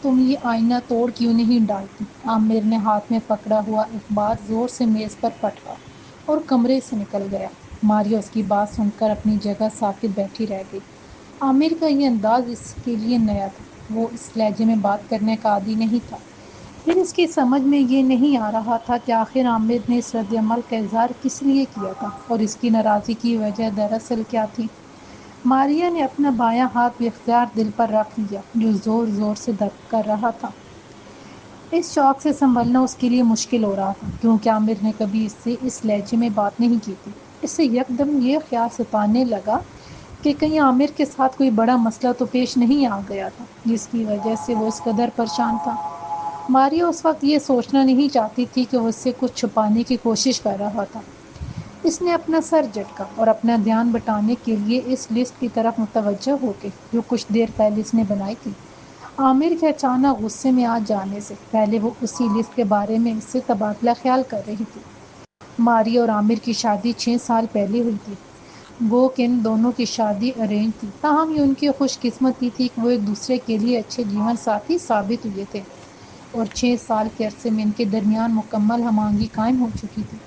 تم یہ آئینہ توڑ کیوں نہیں ڈالتی؟ عامر نے ہاتھ میں پکڑا ہوا اخبار زور سے میز پر پٹکا اور کمرے سے نکل گیا۔ ماریا اس کی بات سن کر اپنی جگہ ساکت بیٹھی رہ گئی۔ عامر کا یہ انداز اس کے لیے نیا تھا۔ وہ اس لہجے میں بات کرنے کا عادی نہیں تھا۔ پھر اس کی سمجھ میں یہ نہیں آ رہا تھا کہ آخر عامر نے اس رد عمل کا اظہار کس لیے کیا تھا اور اس کی ناراضگی کی وجہ دراصل کیا تھی۔ ماریا نے اپنا بایاں ہاتھ بے اختیار دل پر رکھ لیا جو زور زور سے درد کر رہا تھا۔ اس شوق سے سنبھلنا اس کے لیے مشکل ہو رہا تھا کیونکہ عامر نے کبھی اس سے اس لہجے میں بات نہیں کی تھی۔ اسے یکدم یہ خیال ستانے لگا کہ کہیں عامر کے ساتھ کوئی بڑا مسئلہ تو پیش نہیں آ گیا تھا جس کی وجہ سے وہ اس قدر پریشان تھا۔ ماریا اس وقت یہ سوچنا نہیں چاہتی تھی کہ وہ اس سے کچھ چھپانے کی کوشش کر رہا تھا۔ اس نے اپنا سر جھٹکا اور اپنا دھیان بٹانے کے لیے اس لسٹ کی طرف متوجہ ہو گئی جو کچھ دیر پہلے اس نے بنائی تھی۔ عامر کے اچانک غصے میں آ جانے سے پہلے وہ اسی لسٹ کے بارے میں اس سے تبادلہ خیال کر رہی تھی۔ ماریا اور عامر کی شادی 6 سال پہلے ہوئی تھی۔ گو کہ ان دونوں کی شادی ارینج تھی، تاہم یہ ان کی خوش قسمتی تھی کہ وہ ایک دوسرے کے لیے اچھے جیون ساتھی ثابت ہوئے تھے اور 6 سال کے عرصے میں ان کے درمیان مکمل ہم آہنگی قائم ہو چکی تھی۔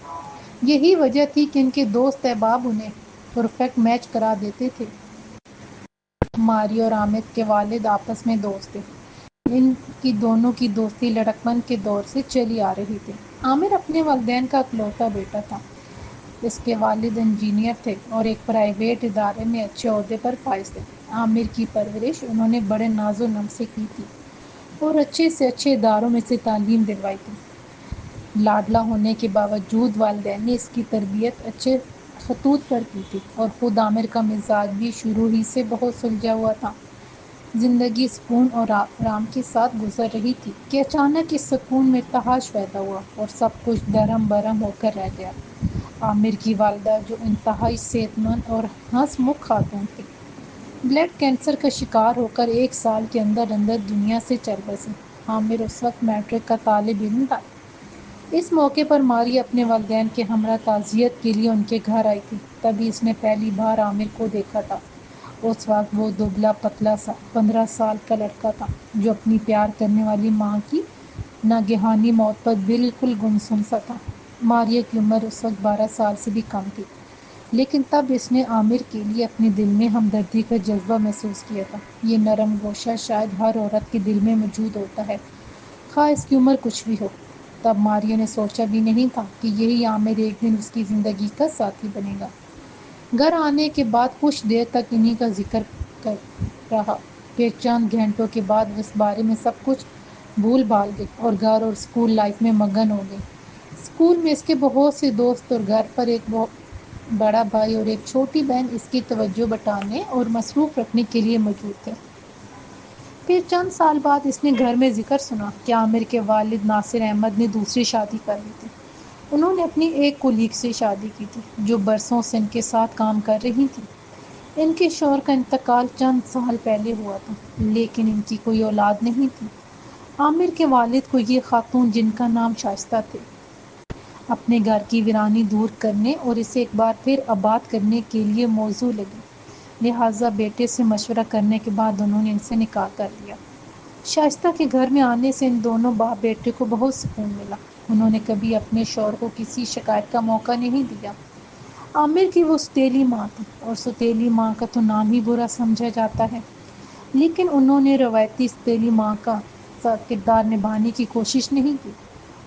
یہی وجہ تھی کہ ان کے دوست احباب انہیں پرفیکٹ میچ قرار دیتے تھے۔ ماریا اور عامر کے والد آپس میں دوست تھے۔ ان کی دونوں کی دوستی لڑکپن کے دور سے چلی آ رہی تھی۔ عامر اپنے والدین کا اکلوتا بیٹا تھا۔ اس کے والد انجینئر تھے اور ایک پرائیویٹ ادارے میں اچھے عہدے پر فائز تھے۔ عامر کی پرورش انہوں نے بڑے ناز و نم سے کی تھی اور اچھے سے اچھے اداروں میں سے تعلیم دلوائی تھی۔ لاڈلا ہونے کے باوجود والدین نے اس کی تربیت اچھے خطوط پر کی تھی اور خود عامر کا مزاج بھی شروع ہی سے بہت سلجھا ہوا تھا۔ زندگی سکون اور آرام کے ساتھ گزر رہی تھی کہ اچانک اس سکون میں ارتعاش پیدا ہوا اور سب کچھ درہم برہم ہو کر رہ گیا۔ عامر کی والدہ جو انتہائی صحت مند اور ہنس مکھ خاتون تھی، بلڈ کینسر کا شکار ہو کر 1 سال کے اندر اندر دنیا سے چل بسیں۔ عامر اس وقت میٹرک کا طالب علم تھا۔ اس موقع پر ماریا اپنے والدین کے ہمراہ تعزیت کے لیے ان کے گھر آئی تھی۔ تبھی اس نے پہلی بار عامر کو دیکھا تھا۔ اس وقت وہ دبلا پتلا سا 15 سال کا لڑکا تھا جو اپنی پیار کرنے والی ماں کی ناگہانی موت پر بالکل گمسم سا تھا۔ ماریا کی عمر اس وقت 12 سال سے بھی کم تھی، لیکن تب اس نے عامر کے لیے اپنے دل میں ہمدردی کا جذبہ محسوس کیا تھا۔ یہ نرم گوشہ شاید ہر عورت کے دل میں موجود ہوتا ہے، خواہ اس کی عمر کچھ بھی ہو۔ تب ماریا نے سوچا بھی نہیں تھا کہ یہی عامر ایک دن اس کی زندگی کا ساتھی بنے گا۔ گھر آنے کے بعد کچھ دیر تک انہی کا ذکر رہا، پھر چند گھنٹوں کے بعد وہ اس بارے میں سب کچھ بھول بھال گئی اور گھر اور اسکول لائف میں مگن ہو گئی۔ اسکول میں اس کے بہت سے دوست اور گھر پر ایک بڑا بھائی اور ایک چھوٹی بہن اس کی توجہ بٹانے اور مصروف رکھنے کے لیے موجود تھے۔ پھر چند سال بعد اس نے گھر میں ذکر سنا کہ عامر کے والد ناصر احمد نے دوسری شادی کر لی تھی۔ انہوں نے اپنی ایک کولیگ سے شادی کی تھی جو برسوں سے ان کے ساتھ کام کر رہی تھی۔ ان کے شوہر کا انتقال چند سال پہلے ہوا تھا لیکن ان کی کوئی اولاد نہیں تھی۔ عامر کے والد کو یہ خاتون جن کا نام شائستہ تھے اپنے گھر کی ویرانی دور کرنے اور اسے ایک بار پھر آباد کرنے کے لیے موزوں لگی، لہٰذا بیٹے سے مشورہ کرنے کے بعد انہوں نے ان سے نکاح کر لیا۔ شائستہ کے گھر میں آنے سے ان دونوں باپ بیٹے کو بہت سکون ملا۔ انہوں نے کبھی اپنے شوہر کو کسی شکایت کا موقع نہیں دیا۔ عامر کی وہ ستیلی ماں تھی اور ستیلی ماں کا تو نام ہی برا سمجھا جاتا ہے، لیکن انہوں نے روایتی ستیلی ماں کا سا کردار نبھانے کی کوشش نہیں کی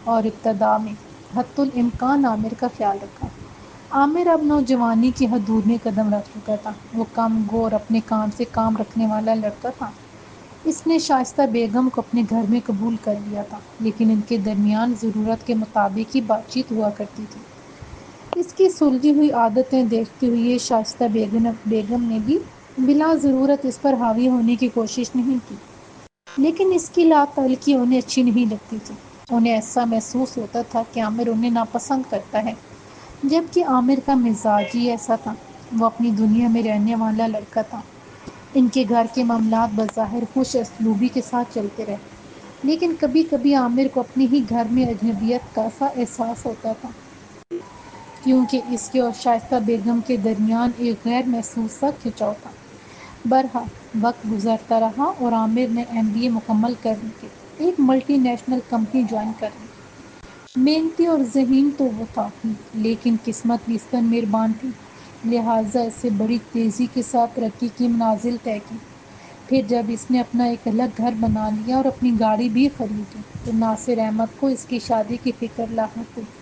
اور ابتدا میں حتی الامکان عامر کا خیال رکھا۔ عامر اب نوجوانی کی حدود میں قدم رکھ چکا تھا۔ وہ کم گو اور اپنے کام سے کام رکھنے والا لڑکا تھا۔ اس نے شائستہ بیگم کو اپنے گھر میں قبول کر لیا تھا لیکن ان کے درمیان ضرورت کے مطابق ہی بات چیت ہوا کرتی تھی۔ اس کی سلجھی ہوئی عادتیں دیکھتے ہوئے شائستہ بیگم نے بھی بلا ضرورت اس پر حاوی ہونے کی کوشش نہیں کی، لیکن اس کی لا تعلقی انہیں اچھی نہیں لگتی تھی۔ انہیں ایسا محسوس ہوتا تھا کہ عامر انہیں ناپسند کرتا ہے، جبکہ عامر کا مزاج ہی ایسا تھا۔ وہ اپنی دنیا میں رہنے والا لڑکا تھا۔ ان کے گھر کے معاملات بظاہر خوش اسلوبی کے ساتھ چلتے رہے، لیکن کبھی کبھی عامر کو اپنے ہی گھر میں اجنبیت کا سا احساس ہوتا تھا، کیونکہ اس کے اور شائستہ بیگم کے درمیان ایک غیر محسوس سا کھنچاؤ تھا۔ بہرحال وقت گزرتا رہا اور عامر نے MBA مکمل کر کے ایک ملٹی نیشنل کمپنی جوائن کر لی۔ محنتی اور ذہین تو وہ تھا ہی، لیکن قسمت بھی اس پر مہربان تھی، لہٰذا اس سے بڑی تیزی کے ساتھ ترقی کی منازل طے کی۔ پھر جب اس نے اپنا ایک الگ گھر بنا لیا اور اپنی گاڑی بھی خریدی تو ناصر احمد کو اس کی شادی کی فکر لاحق ہوئی۔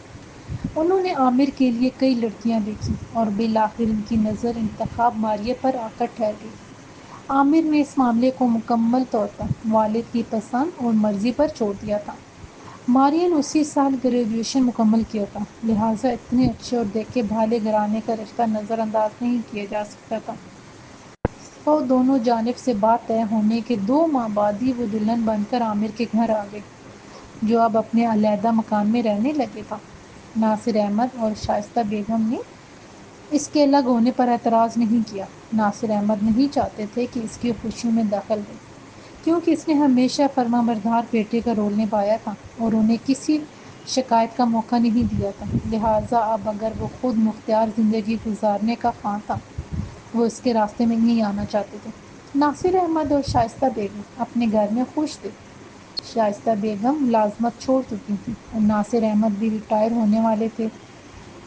انہوں نے عامر کے لیے کئی لڑکیاں دیکھیں اور بالآخر ان کی نظر انتخاب ماریہ پر آ کر ٹھہر گئی۔ عامر نے اس معاملے کو مکمل طور پر والد کی پسند اور مرضی پر چھوڑ دیا تھا۔ ماریہ نے اسی سال گریجویشن مکمل کیا تھا، لہٰذا اتنے اچھے اور دیکھے بھالے گھرانے کا رشتہ نظر انداز نہیں کیا جا سکتا تھا۔ اور دونوں جانب سے بات طے ہونے کے 2 ماہ بعد ہی وہ دلہن بن کر عامر کے گھر آ گئی، جو اب اپنے علیحدہ مکان میں رہنے لگے تھا۔ ناصر احمد اور شائستہ بیگم نے اس کے الگ ہونے پر اعتراض نہیں کیا۔ ناصر احمد نہیں چاہتے تھے کہ اس کی خوشیوں میں دخل دے، کیونکہ اس نے ہمیشہ فرمانبردار بیٹے کا رول نبھایا تھا اور انہیں کسی شکایت کا موقع نہیں دیا تھا، لہٰذا اب اگر وہ خود مختار زندگی گزارنے کا خواہاں تھا، وہ اس کے راستے میں نہیں آنا چاہتے تھے۔ ناصر احمد اور شائستہ بیگم اپنے گھر میں خوش تھے۔ شائستہ بیگم ملازمت چھوڑ چکی تھیں اور ناصر احمد بھی ریٹائر ہونے والے تھے،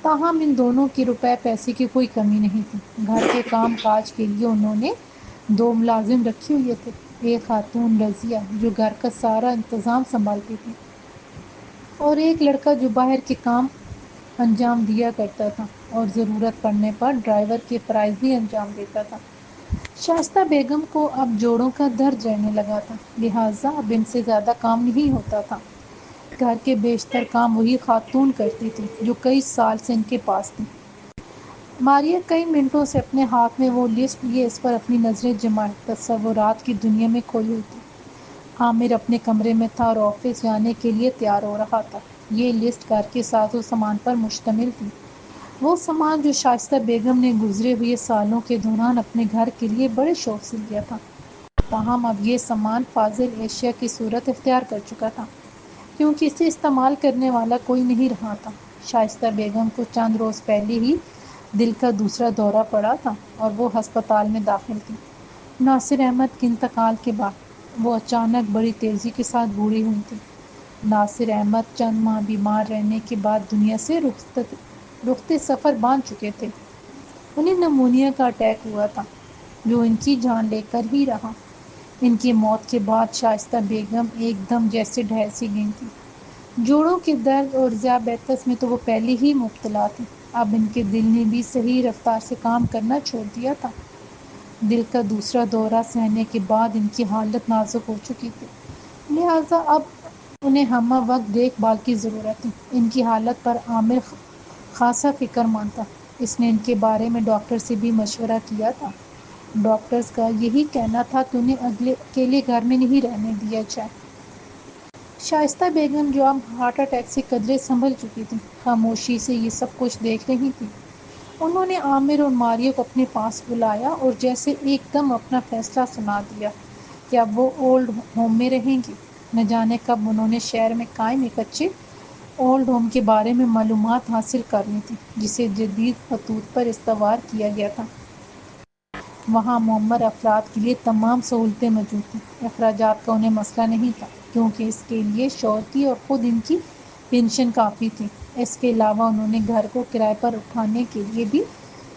تاہم ان دونوں کی روپے پیسے کی کوئی کمی نہیں تھی۔ گھر کے کام کاج کے لیے انہوں نے 2 ملازم رکھے ہوئے تھے، ایک خاتون رضیہ جو گھر کا سارا انتظام سنبھالتی تھی، اور ایک لڑکا جو باہر کے کام انجام دیا کرتا تھا اور ضرورت پڑنے پر ڈرائیور کے فرائض بھی انجام دیتا تھا۔ شائستہ بیگم کو اب جوڑوں کا درد رہنے لگا تھا، لہٰذا اب ان سے زیادہ کام نہیں ہوتا تھا۔ گھر کے بیشتر کام وہی خاتون کرتی تھی جو کئی سال سے ان کے پاس تھی۔ ماریہ کئی منٹوں سے اپنے ہاتھ میں وہ لسٹ لیے اس پر اپنی نظریں جمائے تصورات کی دنیا میں کھوئی ہوئی تھی۔ عامر اپنے کمرے میں تھا اور آفس جانے کے لیے تیار ہو رہا تھا۔ یہ لسٹ گھر کے ساز و سامان پر مشتمل تھی، وہ سامان جو شائستہ بیگم نے گزرے ہوئے سالوں کے دوران اپنے گھر کے لیے بڑے شوق سے لیا تھا، تاہم اب یہ سامان فاضل اشیاء کی صورت اختیار کر چکا تھا، کیونکہ اسے استعمال کرنے والا کوئی نہیں رہا تھا۔ شائستہ بیگم کو چند روز پہلے ہی دل کا دوسرا دورہ پڑا تھا اور وہ ہسپتال میں داخل تھی۔ ناصر احمد کے انتقال کے بعد وہ اچانک بڑی تیزی کے ساتھ بوڑھی ہوئی تھی۔ ناصر احمد چند ماہ بیمار رہنے کے بعد دنیا سے رخت سفر باندھ چکے تھے۔ انہیں نمونیا کا اٹیک ہوا تھا جو ان کی جان لے کر ہی رہا۔ ان کی موت کے بعد شائستہ بیگم ایک دم جیسے ڈھہ سی گئی تھی۔ جوڑوں کے درد اور ذیابیطس میں تو وہ پہلے ہی مبتلا تھی، اب ان کے دل نے بھی صحیح رفتار سے کام کرنا چھوڑ دیا تھا۔ دل کا دوسرا دورہ سہنے کے بعد ان کی حالت نازک ہو چکی تھی، لہٰذا اب انہیں ہمہ وقت دیکھ بھال کی ضرورت تھی۔ ان کی حالت پر عامر خاصا فکر مند تھا۔ اس نے ان کے بارے میں ڈاکٹر سے بھی مشورہ کیا تھا۔ ڈاکٹرز کا یہی کہنا تھا کہ انہیں اکیلے گھر میں نہیں رہنے دیا جائے۔ شائستہ بیگم جو اب ہارٹ اٹیک سے قدرے سنبھل چکی تھی، خاموشی سے یہ سب کچھ دیکھ رہی تھی۔ انہوں نے عامر اور ماریہ کو اپنے پاس بلایا اور جیسے ایک دم اپنا فیصلہ سنا دیا کہ اب وہ اولڈ ہوم میں رہیں گی۔ نہ جانے کب انہوں نے شہر میں قائم ایک اچھے اولڈ ہوم کے بارے میں معلومات حاصل کر لی تھی، جسے جدید خطوط پر استوار کیا گیا تھا۔ وہاں معمر افراد کے لیے تمام سہولتیں موجود تھیں۔ اخراجات کا انہیں مسئلہ نہیں تھا، کیونکہ اس کے لیے شوہر کی اور خود ان کی پنشن کافی تھی۔ اس کے علاوہ انہوں نے گھر کو کرائے پر اٹھانے کے لیے بھی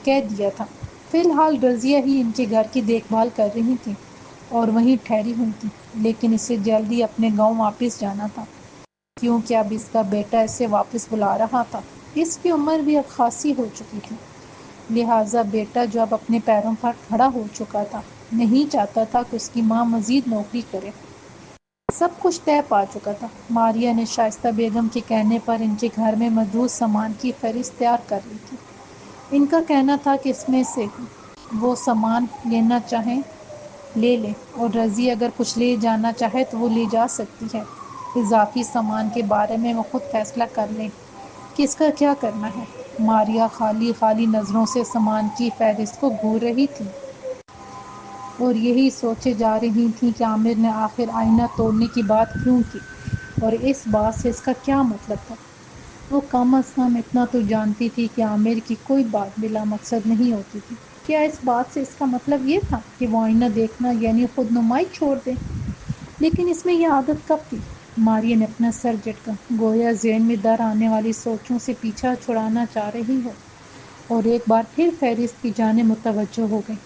کہہ دیا تھا۔ فی الحال رضیہ ہی ان کے گھر کی دیکھ بھال کر رہی تھیں اور وہیں ٹھہری ہوئی تھیں، لیکن اسے جلد ہی اپنے گاؤں واپس جانا تھا، کیونکہ اب اس کا بیٹا اسے واپس بلا رہا تھا۔ اس کی عمر بھی اب خاصی ہو چکی تھی، لہٰذا بیٹا جو اب اپنے پیروں پر کھڑا ہو چکا تھا، نہیں چاہتا تھا کہ اس کی ماں مزید نوکری کرے۔ سب کچھ طے پا چکا تھا۔ ماریہ نے شائستہ بیگم کے کہنے پر ان کے گھر میں محدود سامان کی فہرست تیار کر لی تھی۔ ان کا کہنا تھا کہ اس میں سے وہ سامان لینا چاہیں لے لے اور رضیہ اگر کچھ لے جانا چاہے تو وہ لے جا سکتی ہے۔ اضافی سامان کے بارے میں وہ خود فیصلہ کر لیں کہ اس کا کیا کرنا ہے۔ ماریہ خالی خالی نظروں سے سامان کی فہرست کو گھور رہی تھی اور یہی سوچے جا رہی تھی کہ عامر نے آخر آئینہ توڑنے کی بات کیوں کی اور اس بات سے اس کا کیا مطلب تھا۔ وہ کم از کم اتنا تو جانتی تھی کہ عامر کی کوئی بات بلا مقصد نہیں ہوتی تھی۔ کیا اس بات سے اس کا مطلب یہ تھا کہ وہ آئینہ دیکھنا یعنی خود نمائی چھوڑ دے؟ لیکن اس میں یہ عادت کب تھی؟ ماریا نے اپنا سر جھٹکا، گویا ذہن میں در آنے والی سوچوں سے پیچھا چھڑانا چاہ رہی ہو، اور ایک بار پھر فہرست کی جانب متوجہ ہو گئی۔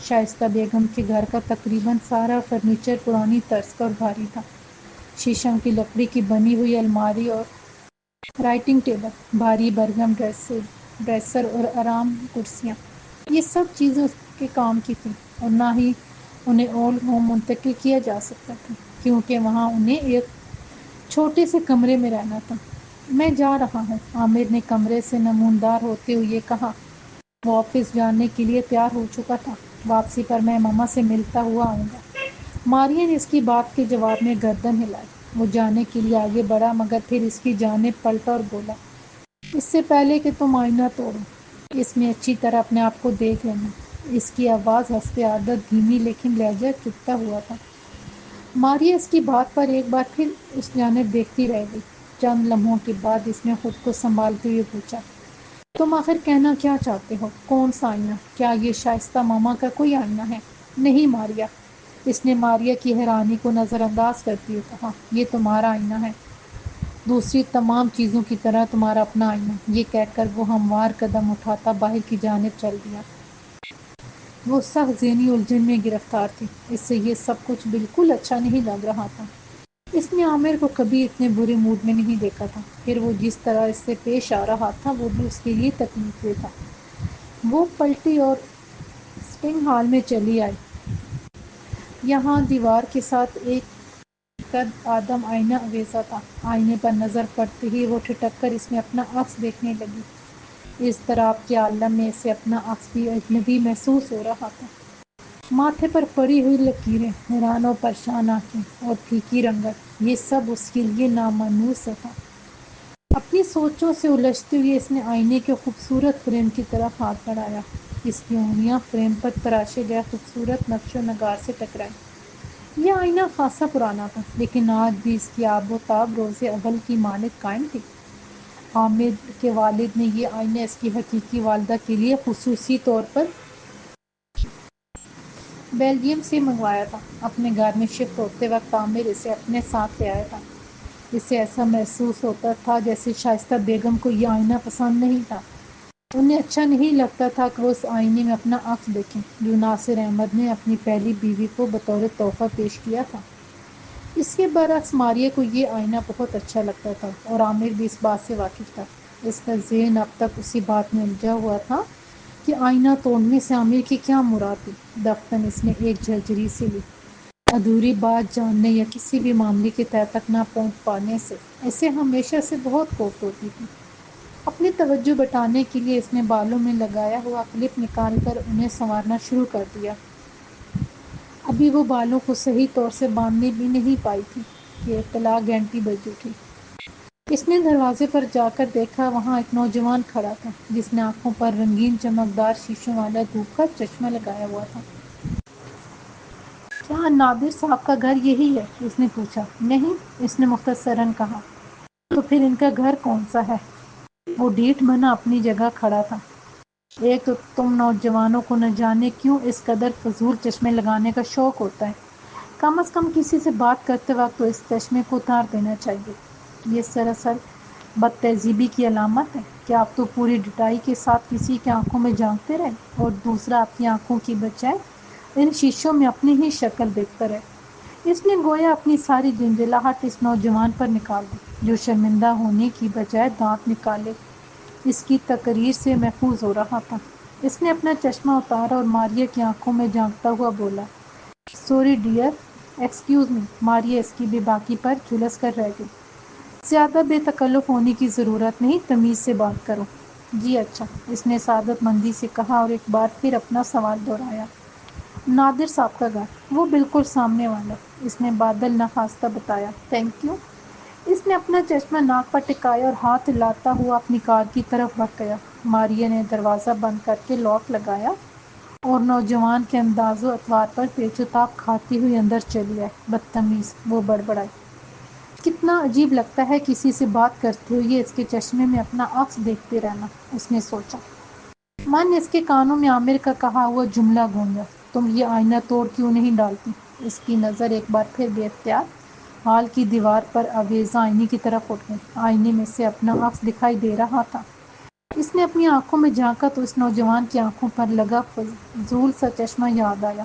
شائستہ بیگم کے گھر کا تقریباً سارا فرنیچر پرانی طرز کا اور بھاری تھا۔ شیشم کی لکڑی کی بنی ہوئی الماری اور رائٹنگ ٹیبل، بھاری برگم ڈریسر اور آرام کرسیاں، یہ سب چیزیں اس کے کام کی تھیں، اور نہ ہی انہیں اولڈ ہوم منتقل کیا جا سکتا تھا، کیونکہ وہاں انہیں ایک چھوٹے سے کمرے میں رہنا تھا۔ میں جا رہا ہوں، عامر نے کمرے سے نمودار ہوتے ہوئے کہا۔ وہ آفس جانے کے لیے تیار ہو چکا تھا۔ واپسی پر میں ماما سے ملتا ہوا آؤں گا۔ ماریا نے اس کی بات کے جواب میں گردن ہلائی۔ وہ جانے کے لیے آگے بڑھا، مگر پھر اس کی جانب پلٹا اور بولا، اس سے پہلے کہ تم آئینہ توڑو، اس میں اچھی طرح اپنے آپ کو دیکھ لینا۔ اس کی آواز حسب عادت دھیمی لیکن لہجہ چپتا ہوا تھا۔ ماریا اس کی بات پر ایک بار پھر اس جانب دیکھتی رہ گئی۔ چند لمحوں کے بعد اس نے خود کو سنبھالتے ہوئے پوچھا، تم آخر کہنا کیا چاہتے ہو؟ کون سا آئینہ؟ کیا یہ شائستہ ماما کا کوئی آئینہ ہے؟ نہیں ماریا، اس نے ماریا کی حیرانی کو نظر انداز کرتے ہوئے کہا، یہ تمہارا آئینہ ہے، دوسری تمام چیزوں کی طرح تمہارا اپنا آئینہ۔ یہ کہہ کر وہ ہموار قدم اٹھاتا باہر کی جانب چل دیا۔ وہ سخت ذہنی الجھن میں گرفتار تھی۔ اس سے یہ سب کچھ بالکل اچھا نہیں لگ رہا تھا۔ اس نے عامر کو کبھی اتنے برے موڈ میں نہیں دیکھا تھا۔ پھر وہ جس طرح اس سے پیش آ رہا تھا وہ بھی اس کے لیے تکلیف دہ تھا۔ وہ پلٹی اور سٹنگ ہال میں چلی آئی۔ یہاں دیوار کے ساتھ ایک قد آدم آئینہ آویزاں تھا۔ آئینے پر نظر پڑتے ہی وہ ٹھٹک کر اس میں اپنا عکس دیکھنے لگی۔ اضطراب کے عالم میں اسے اپنا عکس بھی اجنبی محسوس ہو رہا تھا۔ ماتھے پر پڑی ہوئی لکیریں، حیران و پریشان آنکھیں اور پھیکی رنگت، یہ سب اس کے لیے نامانوس تھا۔ اپنی سوچوں سے الجھتے ہوئے اس نے آئینے کے خوبصورت فریم کی طرف ہاتھ بڑھایا۔ اس کی انگلیاں فریم پر تراشے گئے خوبصورت نقش و نگار سے ٹکرائیں۔ یہ آئینہ خاصا پرانا تھا، لیکن آج بھی اس کی آب و تاب روز اول کی مانند قائم تھی۔ عامر کے والد نے یہ آئینہ اس کی حقیقی والدہ کے لیے خصوصی طور پر بیلجیم سے منگوایا تھا۔ اپنے گھر میں شفٹ ہوتے وقت عامر اسے اپنے ساتھ لے آیا تھا۔ اسے ایسا محسوس ہوتا تھا جیسے شائستہ بیگم کو یہ آئینہ پسند نہیں تھا۔ انہیں اچھا نہیں لگتا تھا کہ وہ اس آئینے میں اپنا عکس دیکھیں جو ناصر احمد نے اپنی پہلی بیوی کو بطور تحفہ پیش کیا تھا۔ اس کے برعکس ماریا کو یہ آئینہ بہت اچھا لگتا تھا، اور عامر بھی اس بات سے واقف تھا۔ اس کا ذہن اب تک اسی بات میں الجھا ہوا تھا کہ آئینہ توڑنے سے عامر کی کیا مراد تھی۔ دفتن اس نے ایک جھرجھری سے لی۔ ادھوری بات جاننے یا کسی بھی معاملے کی تہہ تک نہ پہنچ پانے سے اسے ہمیشہ سے بہت خوف ہوتی تھی۔ اپنی توجہ بٹانے کے لیے اس نے بالوں میں لگایا ہوا کلپ نکال کر انہیں سنوارنا شروع کر دیا۔ ابھی وہ بالوں کو صحیح طور سے باندھنے بھی نہیں پائی تھی کہ اطلاع گھنٹی بج اٹھی۔ اس نے دروازے پر جا کر دیکھا، وہاں ایک نوجوان کھڑا تھا جس نے آنکھوں پر رنگین چمکدار شیشوں والا دھوپ کا چشمہ لگایا ہوا تھا۔ کیا نادر صاحب کا گھر یہی ہے؟ اس نے پوچھا۔ نہیں، اس نے مختصراً کہا۔ تو پھر ان کا گھر کون سا ہے؟ وہ ڈھیٹ بنا اپنی جگہ کھڑا تھا۔ ایک تو تم نوجوانوں کو نہ جانے کیوں اس قدر فضول چشمے لگانے کا شوق ہوتا ہے۔ کم از کم کسی سے بات کرتے وقت تو اس چشمے کو اتار دینا چاہیے۔ یہ سراسر بد تہذیبی کی علامت ہے کہ آپ تو پوری ڈٹائی کے ساتھ کسی کی آنکھوں میں جھانکتے رہے، اور دوسرا آپ کی آنکھوں کی بجائے ان شیشوں میں اپنی ہی شکل دیکھتا رہے۔ اس نے گویا اپنی ساری جھنجھلاہٹ اس نوجوان پر نکال دی، جو شرمندہ ہونے کی بجائے دانت نکالے اس کی تقریر سے محفوظ ہو رہا تھا۔ اس نے اپنا چشمہ اتارا اور ماریا کی آنکھوں میں جھانکتا ہوا بولا، سوری ڈیئر، ایکسکیوز می۔ ماریا اس کی بے باکی پر جھلس کر رہ گئی۔ زیادہ بے تکلف ہونے کی ضرورت نہیں، تمیز سے بات کرو۔ جی اچھا، اس نے سعادت مندی سے کہا اور ایک بار پھر اپنا سوال دہرایا۔ نادر صاحب کا گھر؟ وہ بالکل سامنے والا، اس نے بادل نخواستہ بتایا۔ Thank you. اس نے اپنا چشمہ ناک پر ٹکایا اور ہاتھ ہلاتا ہوا اپنی کار کی طرف بڑھ گیا۔ ماریا نے دروازہ بند کر کے لاک لگایا اور نوجوان کے انداز و اطوار پر پیچ و تاب کھاتی ہوئی اندر چلی آئی۔ بدتمیز، وہ بڑبڑائی۔ کتنا عجیب لگتا ہے کسی سے بات کرتے ہوئے اس کے چشمے میں اپنا عکس دیکھتے رہنا، اس نے سوچا۔ ماں نے اس کے کانوں میں عامر کا کہا ہوا جملہ گونجا، تم یہ آئینہ توڑ کیوں نہیں ڈالتی؟ اس کی نظر ایک بار پھر بے اختیار ہال کی دیوار پر آویزاں آئینے کی طرف اٹھ گئی۔ آئینے میں سے اپنا عکس دکھائی دے رہا تھا۔ اس نے اپنی آنکھوں میں جھانکا تو اس نوجوان کی آنکھوں پر لگا فضول سا چشمہ یاد آیا،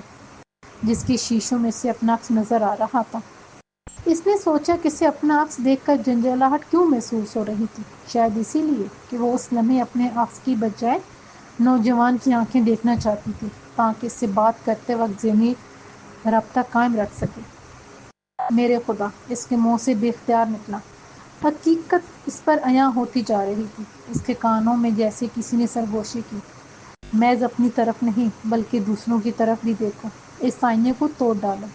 جس کے شیشوں میں سے اپنا عکس نظر آ رہا تھا۔ اس نے سوچا کہ اسے اپنا عکس دیکھ کر جھنجھلاہٹ کیوں محسوس ہو رہی تھی؟ شاید اسی لیے کہ وہ اس لمحے اپنے عکس کی بجائے نوجوان کی آنکھیں دیکھنا چاہتی تھی، تاکہ اس سے بات کرتے وقت ذہنی رابطہ قائم رکھ سکے۔ میرے خدا! اس کے منہ سے بے اختیار نکلا۔ حقیقت اس پر عیاں ہوتی جا رہی تھی۔ اس کے کانوں میں جیسے کسی نے سرگوشی کی۔ محض اپنی طرف نہیں بلکہ دوسروں کی طرف بھی دیکھو۔ اس آئینے کو توڑ ڈالو،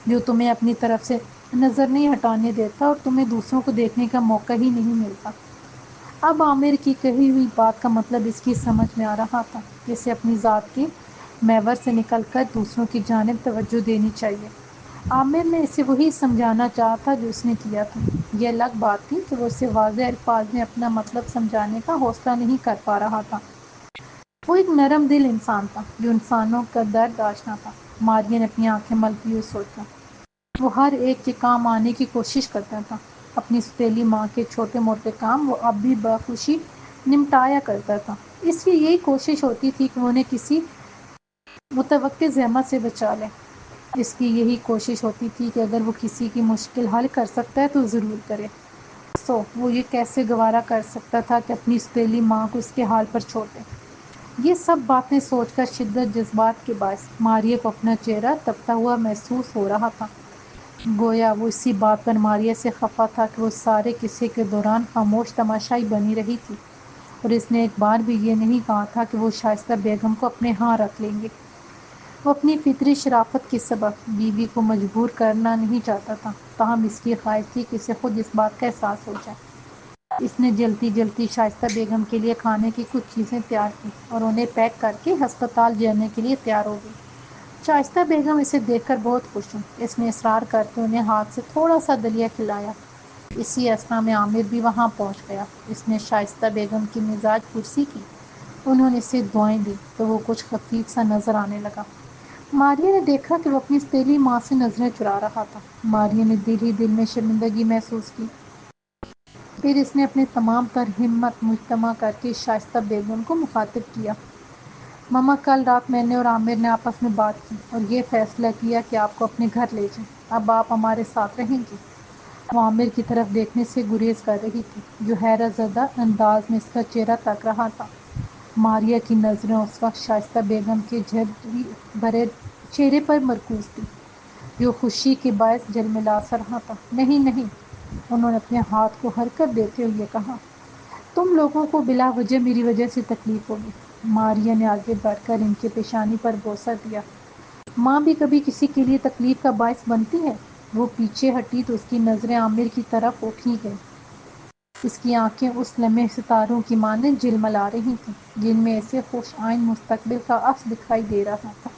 جو تمہیں اپنی طرف سے نظر نہیں ہٹانے دیتا اور تمہیں دوسروں کو دیکھنے کا موقع ہی نہیں ملتا۔ اب عامر کی کہی ہوئی بات کا مطلب اس کی سمجھ میں آ رہا تھا کہ اسے اپنی ذات کے محور سے نکل کر دوسروں کی جانب توجہ دینی چاہیے۔ عامر نے اسے وہی سمجھانا چاہا تھا جو اس نے کیا تھا۔ یہ الگ بات تھی کہ وہ اسے واضح الفاظ میں اپنا مطلب سمجھانے کا حوصلہ نہیں کر پا رہا تھا۔ وہ ایک نرم دل انسان تھا جو انسانوں کا درد آشنا تھا۔ ماریہ نے اپنی آنکھیں ملتی ہوئی سوچا۔ وہ ہر ایک کے کام آنے کی کوشش کرتا تھا۔ اپنی سوتیلی ماں کے چھوٹے موٹے کام وہ اب بھی بخوشی نمٹایا کرتا تھا۔ اس کی یہی کوشش ہوتی تھی کہ وہ انہیں کسی متوقع زحمت سے بچا لے۔ اس کی یہی کوشش ہوتی تھی کہ اگر وہ کسی کی مشکل حل کر سکتا ہے تو ضرور کرے۔ وہ یہ کیسے گوارا کر سکتا تھا کہ اپنی سوتیلی ماں کو اس کے حال پر چھوڑ دے؟ یہ سب باتیں سوچ کر شدت جذبات کے باعث ماریہ کو اپنا چہرہ تپتا ہوا محسوس ہو رہا تھا۔ گویا وہ اسی بات پر ماریہ سے خفا تھا کہ وہ سارے قصے کے دوران خاموش تماشائی بنی رہی تھی، اور اس نے ایک بار بھی یہ نہیں کہا تھا کہ وہ شائستہ بیگم کو اپنے ہاں رکھ لیں گے۔ وہ اپنی فطری شرافت کے سبب بیوی کو مجبور کرنا نہیں چاہتا تھا، تاہم اس کی خواہش تھی کہ اسے خود اس بات کا احساس ہو جائے۔ اس نے جلدی جلدی شائستہ بیگم کے لیے کھانے کی کچھ چیزیں تیار کی اور انہیں پیک کر کے ہسپتال جانے کے لیے تیار ہو گئی۔ شائستہ بیگم اسے دیکھ کر بہت خوش ہوئی۔ اس نے اصرار کر کے انہیں ہاتھ سے تھوڑا سا دلیا کھلایا۔ اسی اثنا میں عامر بھی وہاں پہنچ گیا۔ اس نے شائستہ بیگم کی مزاج پرسی کی۔ انہوں نے اسے دعائیں دیں تو وہ کچھ خفیف سا نظر آنے لگا۔ ماریہ نے دیکھا کہ وہ اپنی سوتیلی ماں سے نظریں چرا رہا تھا۔ ماریہ نے دل ہی دل میں شرمندگی محسوس کی۔ پھر اس نے اپنے تمام تر ہمت مجتمع کر کے شائستہ بیگم کو مخاطب کیا۔ ماما، کل رات میں نے اور عامر نے آپس میں بات کی اور یہ فیصلہ کیا کہ آپ کو اپنے گھر لے جائیں۔ اب آپ ہمارے ساتھ رہیں گی۔ وہ عامر کی طرف دیکھنے سے گریز کر رہی تھی، جو حیرت زدہ انداز میں اس کا چہرہ تک رہا تھا۔ ماریہ کی نظریں اس وقت شائستہ بیگم کے جھری بھرے چہرے پر مرکوز تھیں، جو خوشی کے باعث جلملا سا رہا تھا۔ نہیں نہیں، انہوں نے اپنے ہاتھ کو حرکت دیتے ہوئے کہا، تم لوگوں کو بلا وجہ میری وجہ سے تکلیف ہوگی۔ ماریہ نے آگے بڑھ کر ان کے پیشانی پر بوسہ دیا۔ ماں بھی کبھی کسی کے لیے تکلیف کا باعث بنتی ہے؟ وہ پیچھے ہٹی تو اس کی نظریں عامر کی طرف اٹھی گئیں۔ اس کی آنکھیں اس لمحے ستاروں کی مانند جلملا رہی تھیں، جن میں اسے خوش آئند مستقبل کا عکس دکھائی دے رہا تھا۔